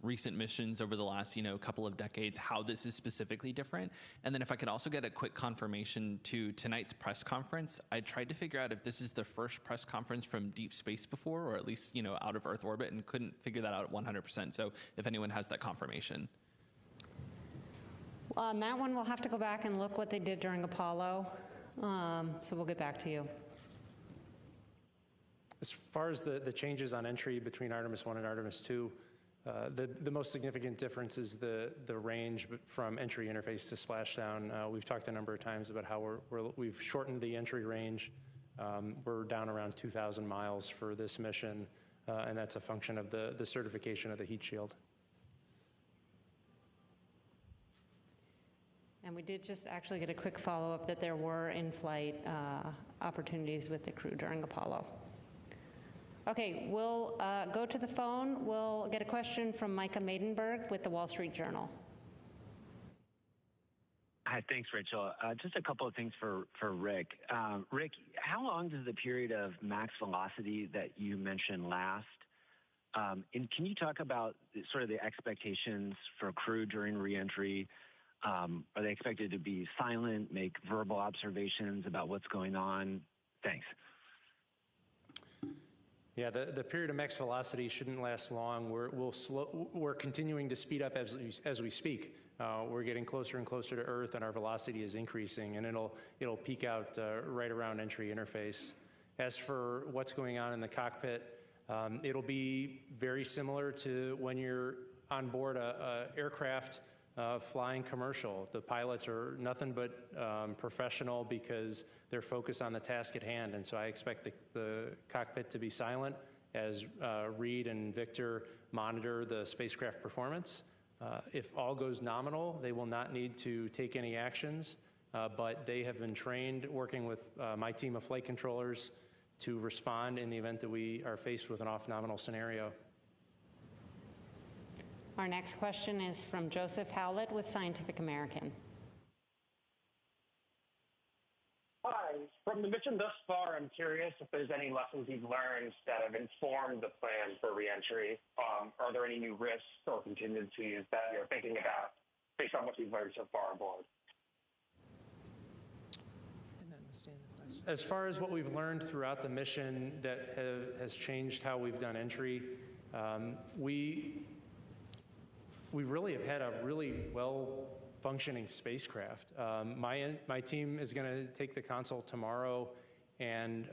recent missions over the last couple of decades, how this is specifically different. And then if I could also get a quick confirmation to tonight's press conference. I tried to figure out if this is the first press conference from deep space before, or at least out of Earth orbit, and couldn't figure that out 100%. So if anyone has that confirmation. Well, on that one, we'll have to go back and look what they did during Apollo. So we'll get back to you. As far as the changes on entry between Artemis 1 and Artemis 2, The most significant difference is the range from entry interface to splashdown. We've talked a number of times about how we've shortened the entry range. We're down around 2,000 miles for this mission, and that's a function of the certification of the heat shield. And we did just actually get a quick follow-up that there were in-flight opportunities with the crew during Apollo. Okay, we'll go to the phone. We'll get a question from Micah Maidenberg with the Wall Street Journal. Hi, thanks, Rachel. Just a couple of things for Rick. Rick, how long does the period of max velocity that you mentioned last? And can you talk about sort of the expectations for crew during reentry? Are they expected to be silent, make verbal observations about what's going on? Thanks. Yeah, the period of max velocity shouldn't last long. We're continuing to speed up as we speak. We're getting closer and closer to Earth, and our velocity is increasing, and it'll peak out right around entry interface. As for what's going on in the cockpit, it'll be very similar to when you're on board a aircraft flying commercial. The pilots are nothing but professional because they're focused on the task at hand. And so I expect the cockpit to be silent as Reed and Victor monitor the spacecraft performance. If all goes nominal, they will not need to take any actions, but they have been trained working with my team of flight controllers to respond in the event that we are faced with an off-nominal scenario. Our next question is from Joseph Howlett with Scientific American. Hi. From the mission thus far, I'm curious if there's any lessons you've learned that have informed the plan for reentry. Are there any new risks or contingencies that you're thinking about based on what you've learned so far aboard? As far as what we've learned throughout the mission that has changed how we've done entry, we really have had a really well-functioning spacecraft. My team is going to take the console tomorrow, and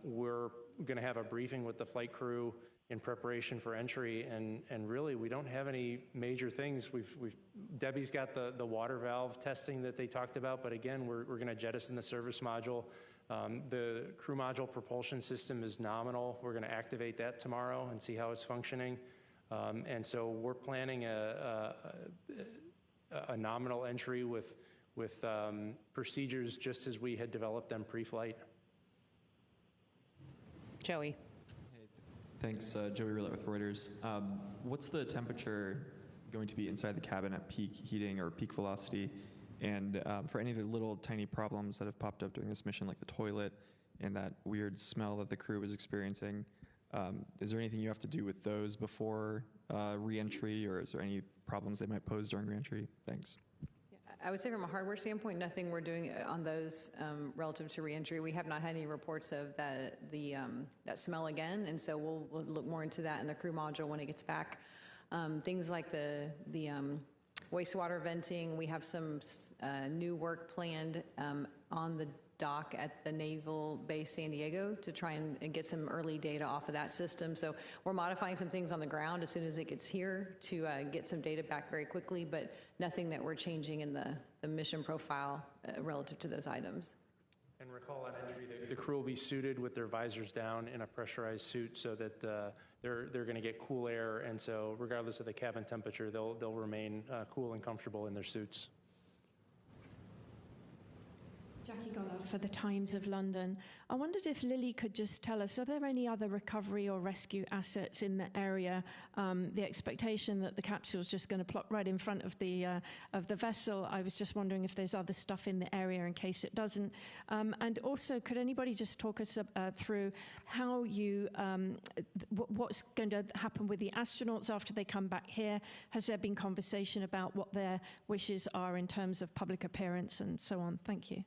we're going to have a briefing with the flight crew in preparation for entry. And really, we don't have any major things. Debbie's got the water valve testing that they talked about, but again, we're going to jettison the service module. The crew module propulsion system is nominal. We're going to activate that tomorrow and see how it's functioning. And so we're planning a nominal entry with procedures just as we had developed them pre-flight. Joey. Hey, thanks, Joey Roulette with Reuters. What's the temperature going to be inside the cabin at peak heating or peak velocity? And for any of the little tiny problems that have popped up during this mission, like the toilet and that weird smell that the crew was experiencing, is there anything you have to do with those before re-entry, or is there any problems they might pose during re-entry? Thanks. I would say from a hardware standpoint, nothing we're doing on those relative to reentry. We have not had any reports of that smell again, and so we'll look more into that in the crew module when it gets back. Things like the wastewater venting, we have some new work planned on the dock at the Naval Base San Diego to try and get some early data off of that system. So we're modifying some things on the ground as soon as it gets here to get some data back very quickly, but nothing that we're changing in the mission profile relative to those items. And recall on entry, the crew will be suited with their visors down in a pressurized suit so that they're going to get cool air, and so regardless of the cabin temperature, they'll remain cool and comfortable in their suits. Jackie Goller for the Times of London. I wondered if Lily could just tell us, are there any other recovery or rescue assets in the area? The expectation that the capsule is just going to plop right in front of the vessel. I was just wondering if there's other stuff in the area in case it doesn't. And also, could anybody just talk us through how you, what's going to happen with the astronauts after they come back here? Has there been conversation about what their wishes are in terms of public appearance and so on? Thank you.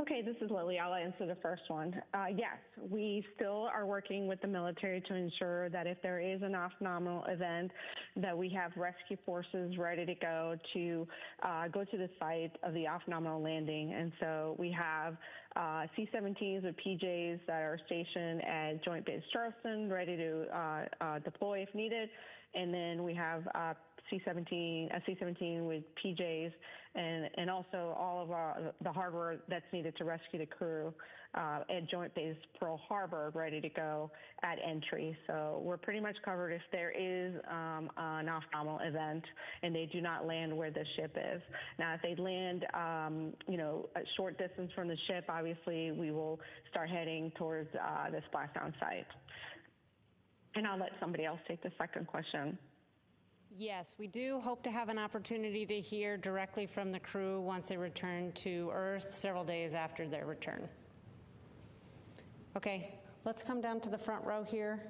Okay, this is Lily. I'll answer the first one. Yes, we still are working with the military to ensure that if there is an off-nominal event, that we have rescue forces ready to go to the site of the off-nominal landing. And so we have C-17s with PJs that are stationed at Joint Base Charleston, ready to deploy if needed. And then we have a C-17 with PJs and also all of the hardware that's needed to rescue the crew at Joint Base Pearl Harbor, ready to go at entry. So we're pretty much covered if there is an off-nominal event and they do not land where the ship is. Now, if they land, a short distance from the ship, obviously we will start heading towards the splashdown site. And I'll let somebody else take the second question. Yes, we do hope to have an opportunity to hear directly from the crew once they return to Earth several days after their return. Okay, let's come down to the front row here.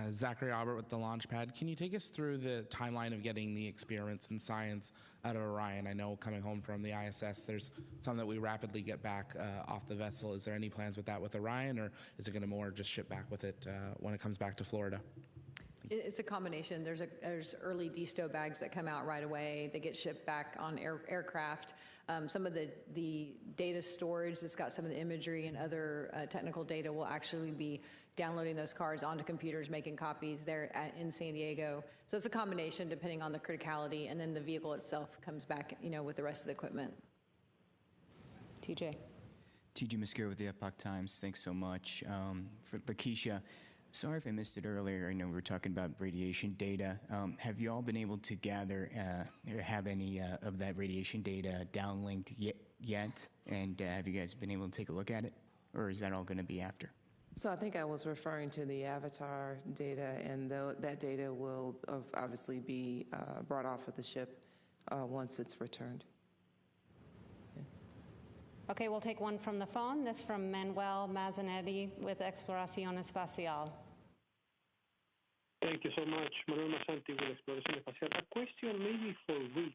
Zachary Albert with the Launchpad. Can you take us through the timeline of getting the experiments and science out of Orion? I know coming home from the ISS, there's some that we rapidly get back off the vessel. Is there any plans with that with Orion, or is it going to more just ship back with it when it comes back to Florida? It's a combination. There's early desto bags that come out right away. They get shipped back on aircraft. Some of the data storage that's got some of the imagery and other technical data will actually be downloading those cards onto computers, making copies there in San Diego. So it's a combination depending on the criticality, and then the vehicle itself comes back, with the rest of the equipment. TJ. TJ Mascara with the Epoch Times. Thanks so much. For Lakeisha, sorry if I missed it earlier. I know we were talking about radiation data. Have you all been able to gather, or have any of that radiation data downlinked yet? And have you guys been able to take a look at it? Or is that all going to be after? So I think I was referring to the Avatar data, and that data will obviously be brought off of the ship once it's returned. Okay, we'll take one from the phone. This from Manuel Mazzanetti with Exploración Espacial. Thank you so much. Manuel Mazzanetti with Exploración Espacial. A question maybe for Rick.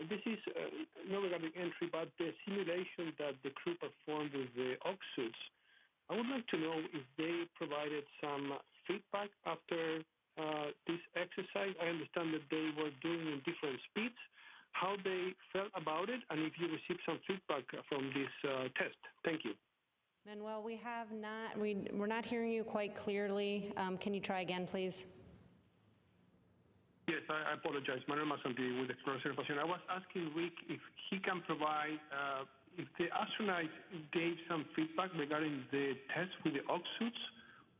This is not regarding entry, but the simulation that the crew performed with the oxygen. I would like to know if they provided some feedback after this exercise. I understand that they were doing in different speeds, how they felt about it, and if you received some feedback from this test. Thank you. Manuel, we have not, we're not hearing you quite clearly. Can you try again, please? Yes, I apologize. Manuel Mazzanetti with Exploración Espacial. I was asking Rick if he can provide if the astronauts gave some feedback regarding the test with the oxygen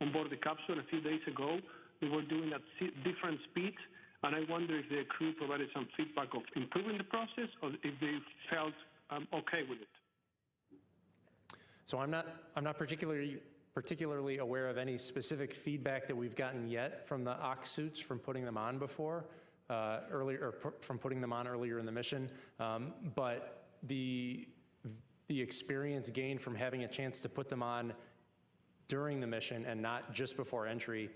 on board the capsule a few days ago. They were doing at different speeds, and I wonder if the crew provided some feedback of improving the process, or if they felt okay with it. So I'm not particularly aware of any specific feedback that we've gotten yet from the OX suits from putting them on before, from putting them on earlier in the mission, but the experience gained from having a chance to put them on during the mission and not just before entry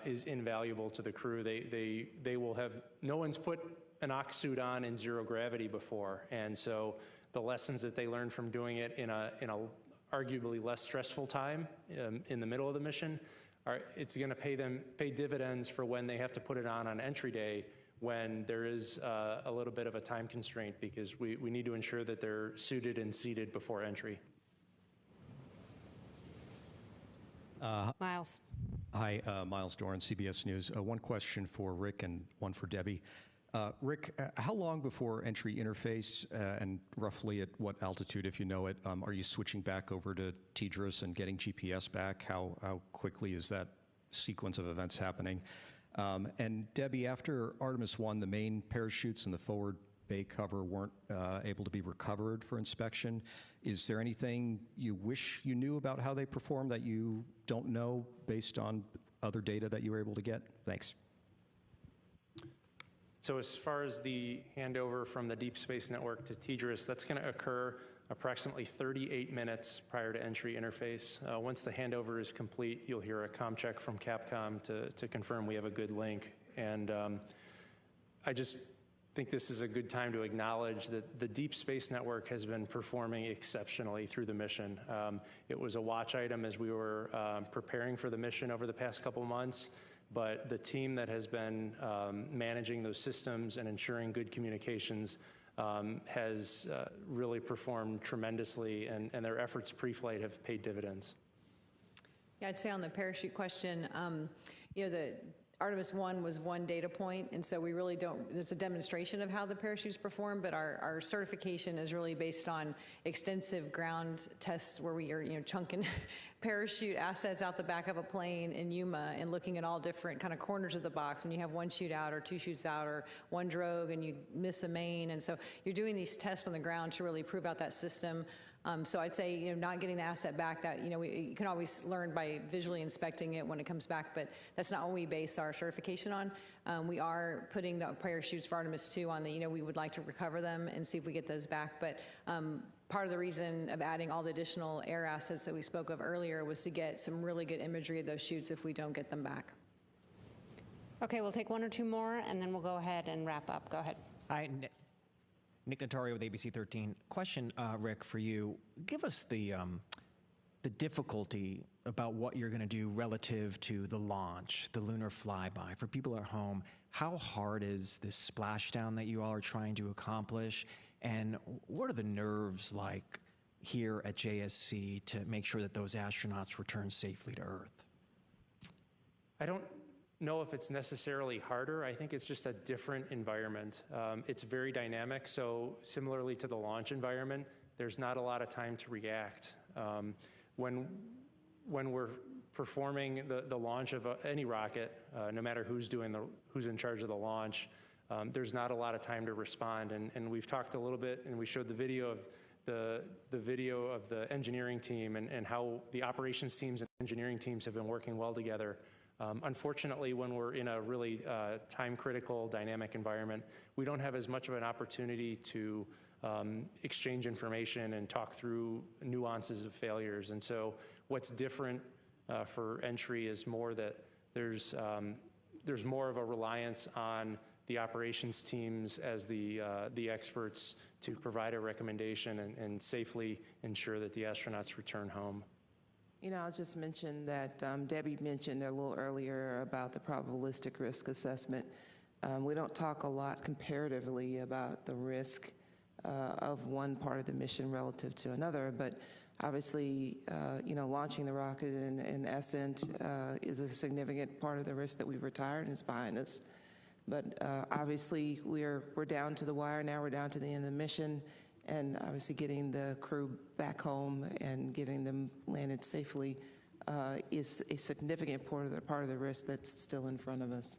is invaluable to the crew. They will have, no one's put an OX suit on in zero gravity before, and so the lessons that they learned from doing it in a arguably less stressful time in the middle of the mission, it's going to pay dividends for when they have to put it on entry day, when there is a little bit of a time constraint, because we need to ensure that they're suited and seated before entry. Miles. Hi, Miles Doran, CBS News. One question for Rick and one for Debbie. Rick, how long before entry interface and roughly at what altitude, if you know it, are you switching back over to TDRS and getting GPS back? How quickly is that sequence of events happening? And Debbie, after Artemis 1, the main parachutes and the forward bay cover weren't able to be recovered for inspection. Is there anything you wish you knew about how they performed that you don't know based on other data that you were able to get? Thanks. So as far as the handover from the Deep Space Network to TDRS, that's going to occur approximately 38 minutes prior to entry interface. Once the handover is complete, you'll hear a comm check from Capcom to confirm we have a good link. And I just think this is a good time to acknowledge that the Deep Space Network has been performing exceptionally through the mission. It was a watch item as we were preparing for the mission over the past couple months, but the team that has been managing those systems and ensuring good communications has really performed tremendously, and their efforts pre-flight have paid dividends. Yeah, I'd say on the parachute question, the Artemis 1 was one data point, and so we really don't, it's a demonstration of how the parachutes perform, but our certification is really based on extensive ground tests where we are, chunking parachute assets out the back of a plane in Yuma and looking at all different kind of corners of the box when you have one chute out or two chutes out or one drogue and you miss a main. And so you're doing these tests on the ground to really prove out that system. So I'd say, not getting the asset back, that, you can always learn by visually inspecting it when it comes back, but that's not what we base our certification on. We are putting the parachutes for Artemis 2 on the, we would like to recover them and see if we get those back. But part of the reason of adding all the additional air assets that we spoke of earlier was to get some really good imagery of those chutes if we don't get them back. Okay, we'll take one or two more, and then we'll go ahead and wrap up. Go ahead. Hi, Nick Notario with ABC 13. Question, Rick, for you. Give us the difficulty about what you're going to do relative to the launch, the lunar flyby. For people at home, how hard is this splashdown that you all are trying to accomplish? And what are the nerves like here at JSC to make sure that those astronauts return safely to Earth? I don't know if it's necessarily harder. I think it's just a different environment. It's very dynamic, so similarly to the launch environment, there's not a lot of time to react. When we're performing the launch of any rocket, no matter who's in charge of the launch, there's not a lot of time to respond. And we've talked a little bit, and we showed the video of the engineering team and how the operations teams and engineering teams have been working well together. Unfortunately, when we're in a really time-critical, dynamic environment, we don't have as much of an opportunity to exchange information and talk through nuances of failures. And so what's different for entry is more that there's more of a reliance on the operations teams as the experts to provide a recommendation and safely ensure that the astronauts return home. I'll just mention that Debbie mentioned a little earlier about the probabilistic risk assessment. We don't talk a lot comparatively about the risk of one part of the mission relative to another, but obviously, launching the rocket in Ascent is a significant part of the risk that we've retired and is behind us. But obviously, we're down to the wire now. We're down to the end of the mission. And obviously getting the crew back home and getting them landed safely is a significant part of the risk that's still in front of us.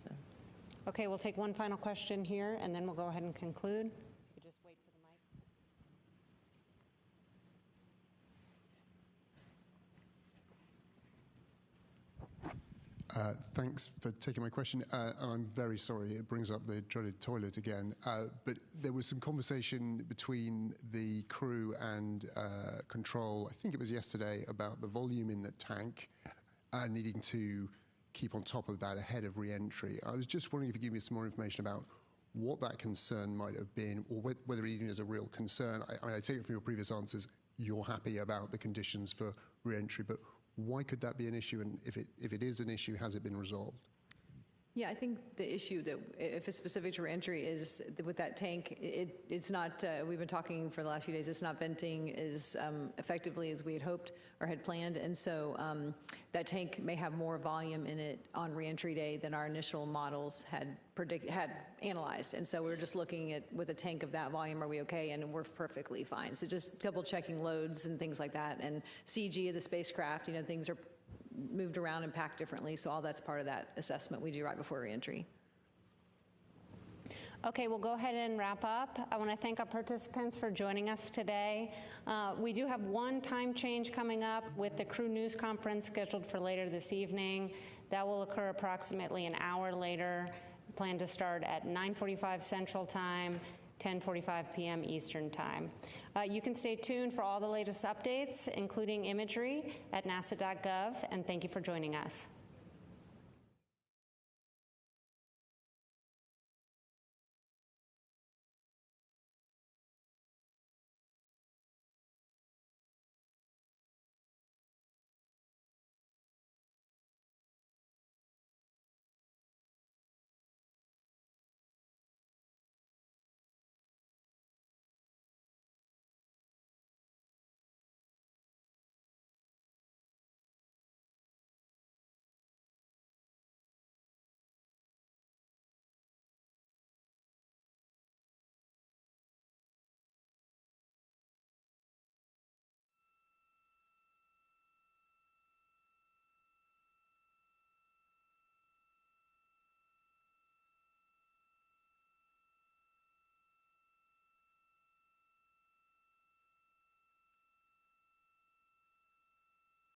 So. Okay, we'll take one final question here, and then we'll go ahead and conclude. You could just wait for the mic. Thanks for taking my question. I'm very sorry, it brings up the dreaded toilet again. But there was some conversation between the crew and control, I think it was yesterday, about the volume in the tank needing to keep on top of that ahead of re-entry. I was just wondering if you could give me some more information about what that concern might have been, or whether it even is a real concern. I take it from your previous answers, you're happy about the conditions for re-entry, but why could that be an issue? And if it is an issue, has it been resolved? Yeah, I think the issue that, if it's specific to reentry, is with that tank, it's not, we've been talking for the last few days, it's not venting as effectively as we had hoped or had planned. And so that tank may have more volume in it on reentry day than our initial models had analyzed. And so we're just looking at, with a tank of that volume, are we okay? And we're perfectly fine. So just double checking loads and things like that. And CG of the spacecraft, things are moved around and packed differently, so all that's part of that assessment we do right before reentry. Okay, we'll go ahead and wrap up. I want to thank our participants for joining us today. We do have one time change coming up with the crew news conference scheduled for later this evening. That will occur approximately an hour later. Plan to start at 9:45 Central Time, 10:45 p.m. Eastern Time. You can stay tuned for all the latest updates, including imagery, at nasa.gov, and thank you for joining us.